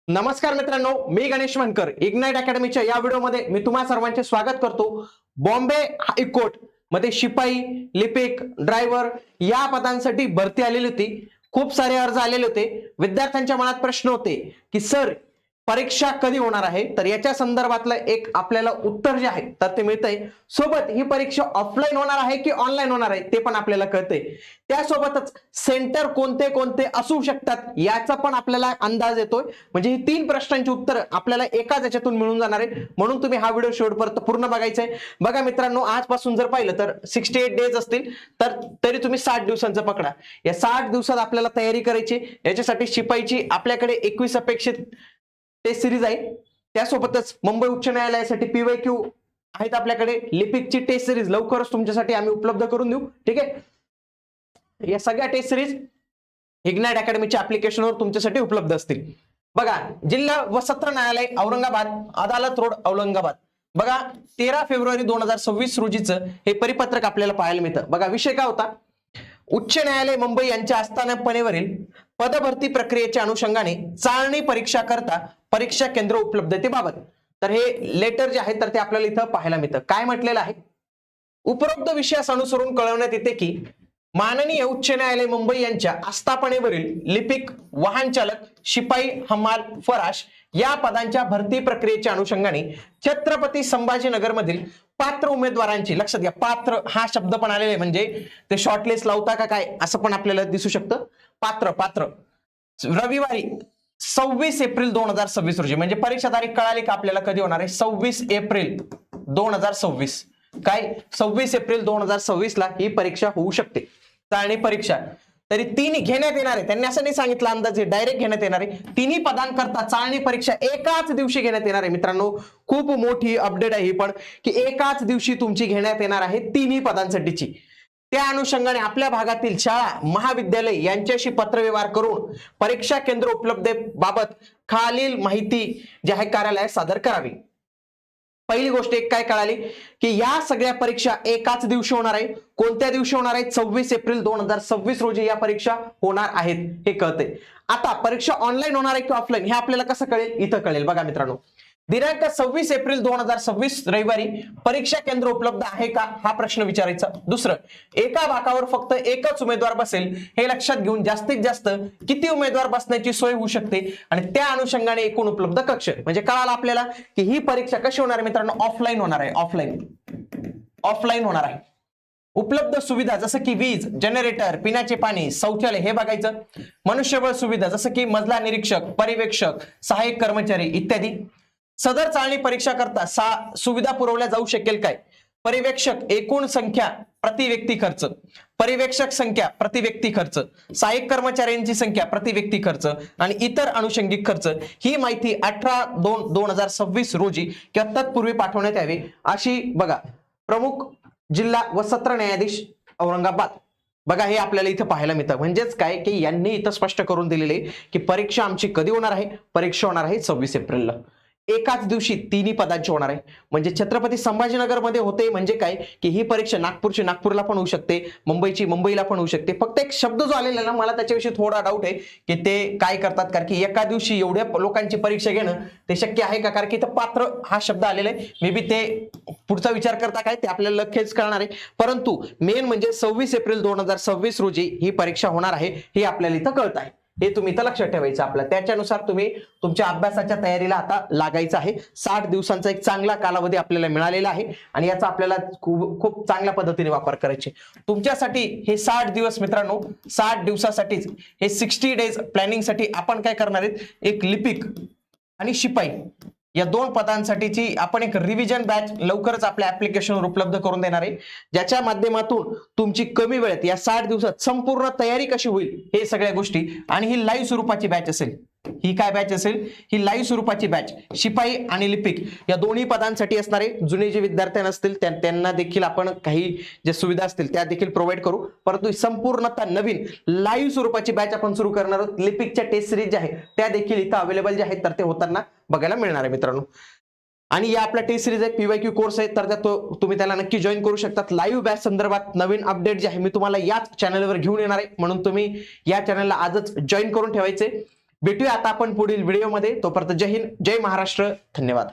नमस्कार मित्रांनो, मी गणेश मनकर इग्नाइट अकॅडमीच्या या व्हिडिओमध्ये मी तुम्हा सर्वांचे स्वागत करतो। बॉम्बे हायकोर्ट मध्ये शिपाई, लिपिक, ड्रायव्हर या पदांसाठी भरती आलेली होती। खूप सारे अर्ज आलेले होते। विद्यार्थ्यांच्या मनात प्रश्न होते की सर परीक्षा कधी होणार आहे, तर याच्या संदर्भातलं एक आपल्याला उत्तर जे आहे तर ते मिळतंय। सोबत ही परीक्षा ऑफलाईन होणार आहे की ऑनलाईन होणार आहे ते पण आपल्याला कळतंय। त्यासोबतच सेंटर कोणते कोणते असू शकतात याचा पण आपल्याला अंदाज येतोय। म्हणजे ही तीन प्रश्नांची उत्तर आपल्याला एकाच याच्यातून मिळून जाणार आहे, म्हणून तुम्ही हा व्हिडिओ शेवटपर्यंत पूर्ण बघायचा आहे। बघा मित्रांनो, आजपासून जर पाहिलं तर 68 डेज असतील, तर तरी तुम्ही 60 दिवसांचं पकडा। या 60 दिवसात आपल्याला तयारी करायची। याच्यासाठी शिपाईची आपल्याकडे 21 अपेक्षित टेस्ट सिरीज आहे। त्यासोबतच मुंबई उच्च न्यायालयासाठी PYQ आहेत आपल्याकडे। लिपिकची टेस्ट सिरीज लवकरच तुमच्यासाठी आम्ही उपलब्ध करून देऊ, ठीक आहे। या सगळ्या टेस्ट सिरीज इग्नाइट अकॅडमीच्या ऍप्लिकेशनवर तुमच्यासाठी उपलब्ध असतील। बघा, जिल्हा व सत्र न्यायालय औरंगाबाद, अदालत रोड औरंगाबाद। बघा, 13 फेब्रुवारी 2026 रोजीचं हे परिपत्रक आपल्याला पाहायला मिळतं। बघा, विषय काय होता? उच्च न्यायालय मुंबई यांच्या आस्थापनेवरील पदभरती प्रक्रियेच्या अनुषंगाने चाळणी परीक्षा करता परीक्षा केंद्र उपलब्धतेबाबत। तर हे लेटर जे आहे तर ते आपल्याला इथं पाहायला मिळतं। काय म्हटलेलं आहे? उपरोक्त विषयास अनुसरून कळवण्यात येते की माननीय उच्च न्यायालय मुंबई यांच्या आस्थापनेवरील लिपिक, वाहन चालक, शिपाई, हमाल, फराश या पदांच्या भरती प्रक्रियेच्या अनुषंगाने छत्रपती संभाजीनगर मधील पात्र उमेदवारांची, लक्षात घ्या पात्र हा शब्द पण आलेला आहे, म्हणजे ते शॉर्टलिस्ट लावता का काय असं पण आपल्याला दिसू शकतं। पात्र रविवारी 26 एप्रिल 2026 रोजी, म्हणजे परीक्षा तारीख कळाली का आपल्याला कधी होणार आहे? 26 एप्रिल 2026। काय 26 एप्रिल 2026 ला ही परीक्षा होऊ शकते, चाळणी परीक्षा। तरी तिन्ही घेण्यात येणार आहे, त्यांनी असं नाही सांगितलं अंदाजे, डायरेक्ट घेण्यात येणार आहे। तिन्ही पदांकरता चाळणी परीक्षा एकाच दिवशी घेण्यात येणार आहे। मित्रांनो, खूप मोठी अपडेट आहे ही पण, की एकाच दिवशी तुमची घेण्यात येणार आहे तिन्ही पदांसाठीची। त्या अनुषंगाने आपल्या भागातील शाळा, महाविद्यालय यांच्याशी पत्रव्यवहार करून परीक्षा केंद्र उपलब्धतेबाबत खालील माहिती जी आहे कार्यालयात सादर करावी। पहिली गोष्ट एक काय कळाली की या सगळ्या परीक्षा एकाच दिवशी होणार आहे। कोणत्या दिवशी होणार आहे? 26 एप्रिल 2026 रोजी या परीक्षा होणार आहेत, हे कळते। आता परीक्षा ऑनलाईन होणार आहे की ऑफलाईन हे आपल्याला कसं कळेल? इथं कळेल। बघा मित्रांनो, दिनांक 26 एप्रिल 2026 रविवारी परीक्षा केंद्र उपलब्ध आहे का हा प्रश्न विचारायचा। दुसरं, एका बाकावर फक्त एकच उमेदवार बसेल हे लक्षात घेऊन जास्तीत जास्त किती उमेदवार बसण्याची सोय होऊ शकते, आणि त्या अनुषंगाने एकूण उपलब्ध कक्ष, म्हणजे कळालं आपल्याला की ही परीक्षा कशी होणार आहे मित्रांनो? ऑफलाईन होणार आहे। ऑफलाईन होणार आहे। उपलब्ध सुविधा जसं की वीज, जनरेटर, पिण्याचे पाणी, शौचालय हे बघायचं। मनुष्यबळ सुविधा जसं की मजला निरीक्षक, पर्यवेक्षक, सहाय्यक कर्मचारी इत्यादी। सदर चाळणी परीक्षा करता सुविधा पुरवल्या जाऊ शकेल काय? पर्यवेक्षक एकूण संख्या प्रति व्यक्ती खर्च, पर्यवेक्षक संख्या प्रति व्यक्ती खर्च, सहाय्यक कर्मचाऱ्यांची संख्या प्रति व्यक्ती खर्च आणि इतर अनुषंगिक खर्च ही माहिती 18/2/2026 रोजी किंवा तत्पूर्वी पाठवण्यात यावी अशी, बघा, प्रमुख जिल्हा व सत्र न्यायाधीश औरंगाबाद। बघा, हे आपल्याला इथं पाहायला मिळतं। म्हणजेच काय की यांनी इथं स्पष्ट करून दिलेले की परीक्षा आमची कधी होणार आहे? परीक्षा होणार आहे 26 एप्रिलला, एकाच दिवशी तिन्ही पदांची होणार आहे। म्हणजे छत्रपती संभाजीनगर मध्ये होते, म्हणजे काय की ही परीक्षा नागपूरची नागपूरला पण होऊ शकते, मुंबईची मुंबईला पण होऊ शकते। फक्त एक शब्द जो आलेला ना, मला त्याच्याविषयी थोडा डाऊट आहे की ते काय करतात, कारण की एका दिवशी एवढ्या लोकांची परीक्षा घेणं ते शक्य आहे का? कारण की इथं पात्र हा शब्द आलेला आहे, मे बी ते पुढचा विचार करता काय ते आपल्याला लगेच कळणार आहे। परंतु मेन म्हणजे 26 एप्रिल 2026 रोजी ही परीक्षा होणार आहे हे आपल्याला इथं कळत आहे। हे तुम्ही इथं लक्षात ठेवायचं आपलं। त्याच्यानुसार तुम्ही तुमच्या अभ्यासाच्या तयारीला आता लागायचं आहे। 60 दिवसांचा एक चांगला कालावधी आपल्याला मिळालेला आहे आणि याचा आपल्याला खूप चांगल्या पद्धतीने वापर करायचे। तुमच्यासाठी हे 60 दिवस मित्रांनो, 60 दिवसासाठीच हे 60 डेज प्लॅनिंगसाठी आपण काय करणार आहेत? एक लिपिक आणि शिपाई या दोन पदांसाठीची आपण एक रिव्हिजन बॅच लवकरच आपल्या ऍप्लिकेशनवर उपलब्ध करून देणार आहे, ज्याच्या माध्यमातून तुमची कमी वेळेत या 60 दिवसात संपूर्ण तयारी कशी होईल हे सगळ्या गोष्टी, आणि ही लाईव्ह स्वरूपाची बॅच असेल। ही काय बॅच असेल? ही लाईव्ह स्वरूपाची बॅच शिपाई आणि लिपिक या दोन्ही पदांसाठी असणार आहे। जुने जे विद्यार्थी असतील त्यांना देखील आपण काही जे सुविधा असतील त्या देखील प्रोव्हाइड करू, परंतु संपूर्णतः नवीन लाईव्ह स्वरूपाची बॅच आपण सुरू करणार आहोत। लिपिकच्या टेस्ट सिरीज ज्या आहेत त्या देखील इथं अवेलेबल जे आहेत तर ते होताना बघायला मिळणार आहे मित्रांनो। आणि या आपल्या टेस्ट सिरीज आहे, PYQ कोर्स आहे, तर तुम्ही त्याला नक्की जॉईन करू शकतात। लाईव्ह बॅच संदर्भात नवीन अपडेट जे आहे मी तुम्हाला याच चॅनलवर घेऊन येणार आहे, म्हणून तुम्ही या चॅनलला आजच जॉईन करून ठेवायचे। भेटूया आता आपण पुढील व्हिडिओमध्ये. तोपर्यंत जय हिंद, जय महाराष्ट्र, धन्यवाद.